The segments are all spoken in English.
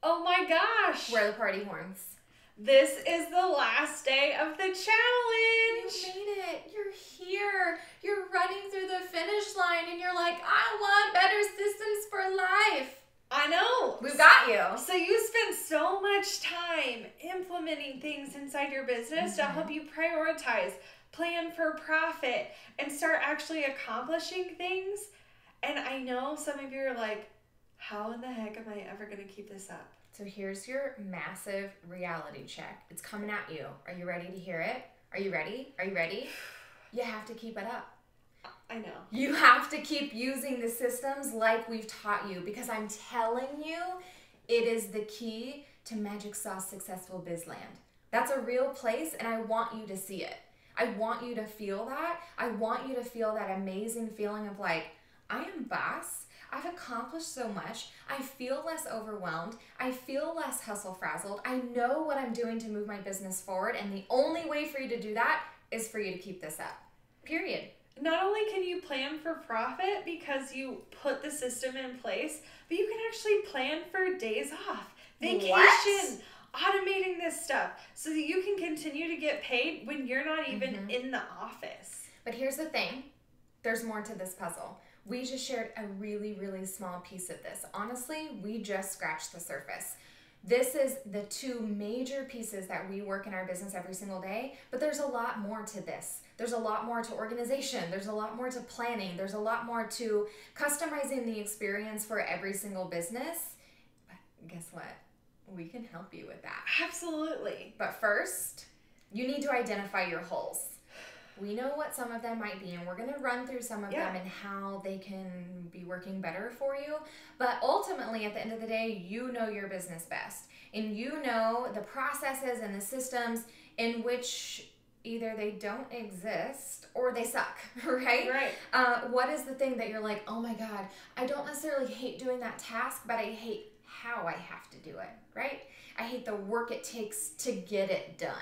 Oh my gosh. Where are the party horns? This is the last day of the challenge. You made it. You're here. You're running through the finish line and you're like, I want better systems for life. I know. We've got you. So you spend so much time implementing things inside your business to help you prioritize, plan for profit, and start actually accomplishing things. And I know some of you are like, how in the heck am I ever going to keep this up? So here's your massive reality check. It's coming at you. Are you ready to hear it? Are you ready? Are you ready? You have to keep it up. I know. You have to keep using the systems like we've taught you, because I'm telling you, it is the key to Magic Sauce Successful Bizland. That's a real place, and I want you to see it. I want you to feel that. I want you to feel that amazing feeling of like, I am boss. I've accomplished so much. I feel less overwhelmed. I feel less hustle frazzled. I know what I'm doing to move my business forward, and the only way for you to do that is for you to keep this up. Period. Not only can you plan for profit because you put the system in place, but you can actually plan for days off, vacation, automating this stuff so that you can continue to get paid when you're not even in the office. But here's the thing. There's more to this puzzle. We just shared a really, really small piece of this. Honestly, we just scratched the surface. This is the two major pieces that we work in our business every single day, but there's a lot more to this. There's a lot more to organization. There's a lot more to planning. There's a lot more to customizing the experience for every single business. But guess what? We can help you with that. Absolutely. But first, you need to identify your holes. We know what some of them might be, and we're going to run through some of them and how they can be working better for you. But ultimately, at the end of the day, you know your business best. And you know the processes and the systems in which either they don't exist or they suck, right? Right. What is the thing that you're like, oh my God, I don't necessarily hate doing that task, but I hate how I have to do it, right? I hate the work it takes to get it done.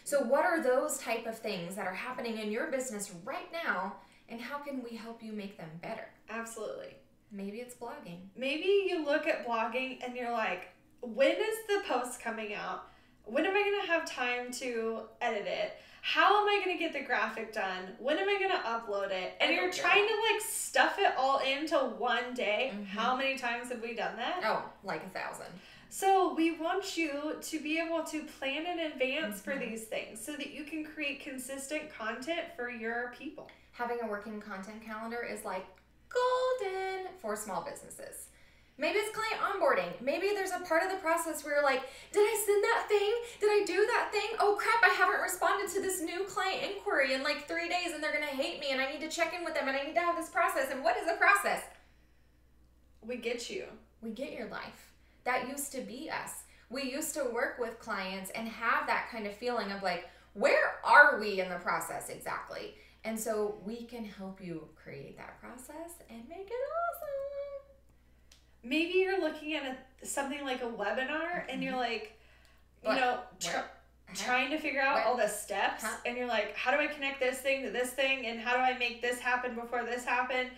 So what are those type of things that are happening in your business right now, and how can we help you make them better? Absolutely. Maybe it's blogging. Maybe you look at blogging and you're like, when is the post coming out? When am I going to have time to edit it? How am I going to get the graphic done? When am I going to upload it? And you're trying to like stuff it all into one day. How many times have we done that? Oh, like 1,000. So we want you to be able to plan in advance for these things so that you can create consistent content for your people. Having a working content calendar is like golden for small businesses. Maybe it's client onboarding. Maybe there's a part of the process where you're like, did I send that thing? Did I do that thing? Oh crap, I haven't responded to this new client inquiry in like 3 days and they're going to hate me and I need to check in with them and I need to have this process. And what is the process? We get you. We get your life. That used to be us. We used to work with clients and have that kind of feeling of like, where are we in the process exactly? And so we can help you create that process and make it awesome. Maybe you're looking at something like a webinar and you're like, trying to figure out all the steps and you're like, how do I connect this thing to this thing and how do I make this happen before this happened?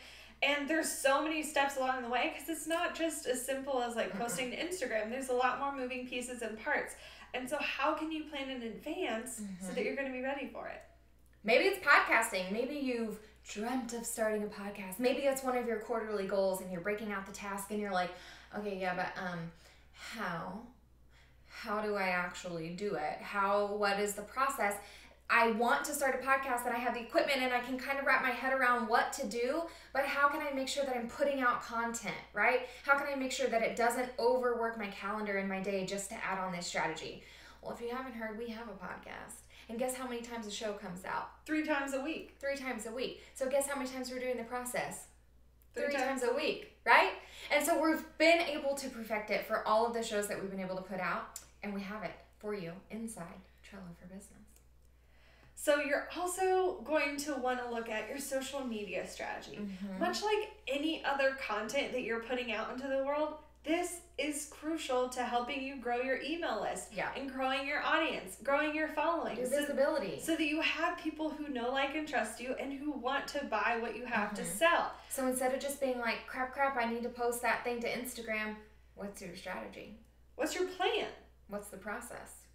And there's so many steps along the way because it's not just as simple as like posting to Instagram. There's a lot more moving pieces and parts. And so how can you plan in advance so that you're going to be ready for it? Maybe it's podcasting. Maybe you've dreamt of starting a podcast. Maybe it's one of your quarterly goals and you're breaking out the task and you're like, okay, yeah, but how do I actually do it? What is the process? I want to start a podcast and I have the equipment and I can kind of wrap my head around what to do, but how can I make sure that I'm putting out content, right? How can I make sure that it doesn't overwork my calendar and my day just to add on this strategy? Well, if you haven't heard, we have a podcast. And guess how many times a show comes out? 3 times a week. 3 times a week. So guess how many times we're doing the process? 3 times a week, right? And so we've been able to perfect it for all of the shows that we've been able to put out, and we have it for you inside Trello for Business. So you're also going to want to look at your social media strategy. Much like any other content that you're putting out into the world, this is crucial to helping you grow your email list and growing your audience, growing your following. Your visibility. So that you have people who know, like, and trust you and who want to buy what you have to sell. So instead of just being like, crap, I need to post that thing to Instagram, what's your strategy? What's your plan? What's the process?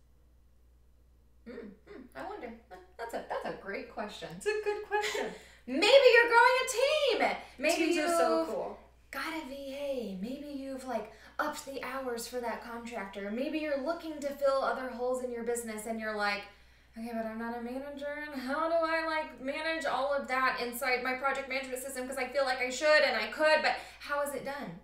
I wonder. That's a great question. It's a good question. Maybe you're growing a team. Maybe Teams are so cool. Got a VA. Maybe you've like upped the hours for that contractor. Maybe you're looking to fill other holes in your business and you're like, okay, but I'm not a manager, and how do I like manage all of that inside my project management system, because I feel like I should and I could, but how is it done?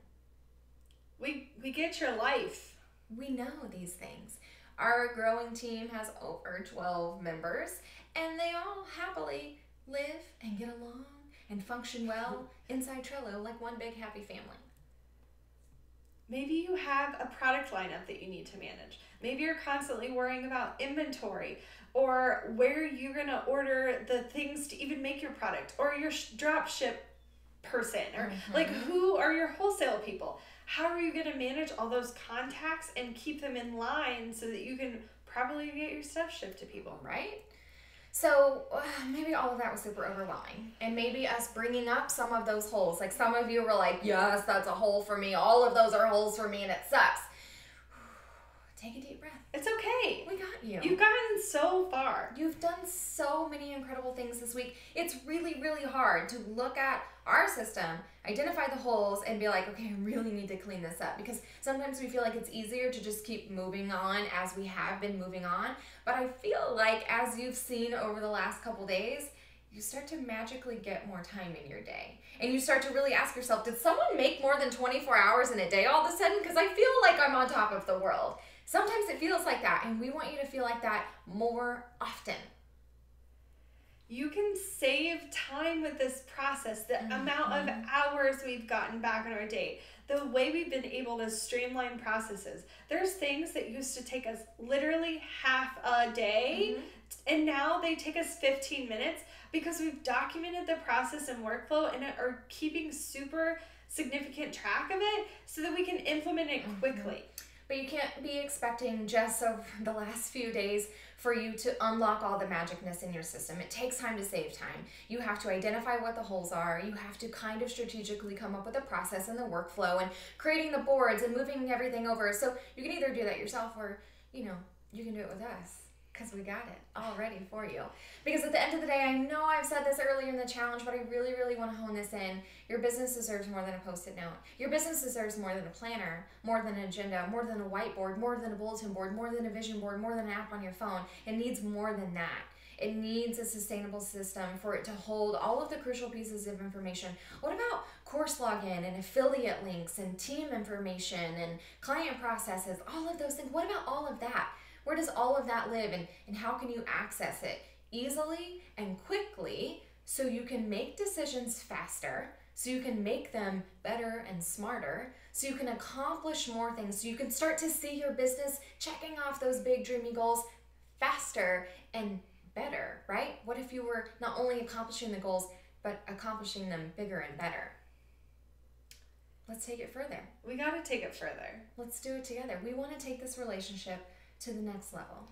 We get your life. We know these things. Our growing team has over 12 members, and they all happily live and get along and function well inside Trello like one big happy family. Maybe you have a product lineup that you need to manage. Maybe you're constantly worrying about inventory or where you're going to order the things to even make your product, or your drop ship person, or like who are your wholesale people? How are you going to manage all those contacts and keep them in line so that you can properly get your stuff shipped to people? Right? So maybe all of that was super overwhelming, and maybe us bringing up some of those holes. Like some of you were like, yes, that's a hole for me. All of those are holes for me and it sucks. Take a deep breath. It's okay. We got you. You've gotten so far. You've done so many incredible things this week. It's really, really hard to look at our system, identify the holes, and be like, okay, I really need to clean this up. Because sometimes we feel like it's easier to just keep moving on as we have been moving on. But I feel like as you've seen over the last couple days, you start to magically get more time in your day. And you start to really ask yourself, did someone make more than 24 hours in a day all of a sudden? Because I feel like I'm on top of the world. Sometimes it feels like that, and we want you to feel like that more often. You can save time with this process, the amount of hours we've gotten back in our day, the way we've been able to streamline processes. There's things that used to take us literally half a day, and now they take us 15 minutes because we've documented the process and workflow and are keeping super significant track of it so that we can implement it quickly. But you can't be expecting just over the last few days for you to unlock all the magicness in your system. It takes time to save time. You have to identify what the holes are. You have to kind of strategically come up with a process and the workflow and creating the boards and moving everything over. So you can either do that yourself or, you can do it with us, because we got it all ready for you. Because at the end of the day, I know I've said this earlier in the challenge, but I really, really want to hone this in. Your business deserves more than a Post-it note. Your business deserves more than a planner, more than an agenda, more than a whiteboard, more than a bulletin board, more than a vision board, more than an app on your phone. It needs more than that. It needs a sustainable system for it to hold all of the crucial pieces of information. What about course login and affiliate links and team information and client processes, all of those things? What about all of that? Where does all of that live, and how can you access it easily and quickly so you can make decisions faster, so you can make them better and smarter, so you can accomplish more things, so you can start to see your business checking off those big dreamy goals faster and better, right? What if you were not only accomplishing the goals, but accomplishing them bigger and better? Let's take it further. We got to take it further. Let's do it together. We want to take this relationship to the next level.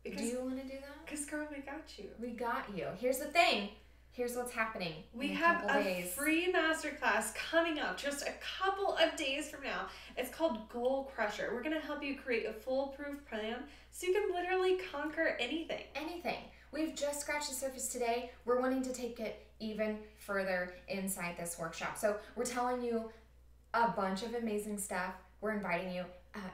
Do you want to do that? Because, girl, we got you. We got you. Here's the thing. Here's what's happening. We have a free masterclass coming up just a couple of days from now. It's called Goal Crusher. We're going to help you create a foolproof plan so you can literally conquer anything. Anything. We've just scratched the surface today. We're wanting to take it even further inside this workshop. So we're telling you a bunch of amazing stuff. We're inviting you.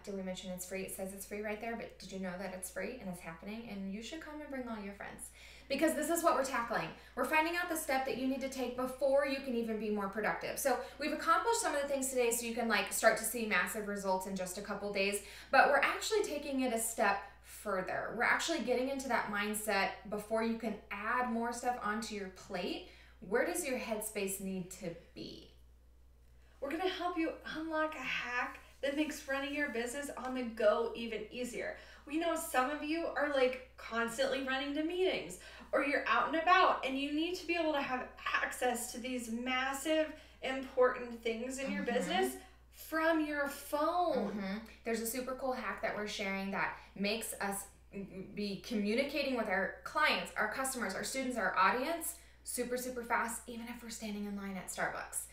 Did we mention it's free? It says it's free right there, but did you know that it's free and it's happening? And you should come and bring all your friends, because this is what we're tackling. We're finding out the step that you need to take before you can even be more productive. So we've accomplished some of the things today so you can start to see massive results in just a couple days, but we're actually taking it a step further. We're actually getting into that mindset before you can add more stuff onto your plate. Where does your headspace need to be? We're going to help you unlock a hack that makes running your business on the go even easier. We know some of you are constantly running to meetings, or you're out and about and you need to be able to have access to these massive, important things in your business from your phone. There's a super cool hack that we're sharing that makes us be communicating with our clients, our customers, our students, our audience super, super fast, even if we're standing in line at Starbucks.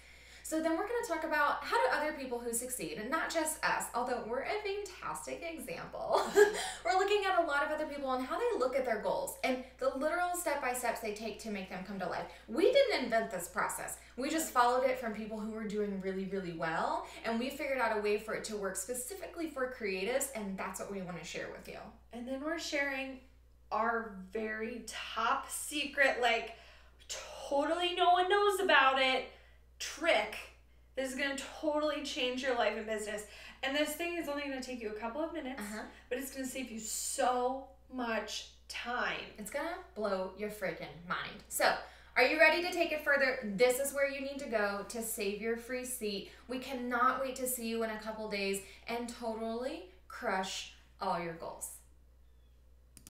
So then we're going to talk about how do other people who succeed, and not just us, although we're a fantastic example. We're looking at a lot of other people and how they look at their goals and the literal step-by-steps they take to make them come to life. We didn't invent this process. We just followed it from people who were doing really, really well, and we figured out a way for it to work specifically for creatives, and that's what we want to share with you. And then we're sharing our very top secret, like totally no one knows about it, trick that is going to totally change your life and business. And this thing is only going to take you a couple of minutes, but it's going to save you so much time. It's going to blow your freaking mind. So, are you ready to take it further? This is where you need to go to save your free seat. We cannot wait to see you in a couple days and totally crush all your goals.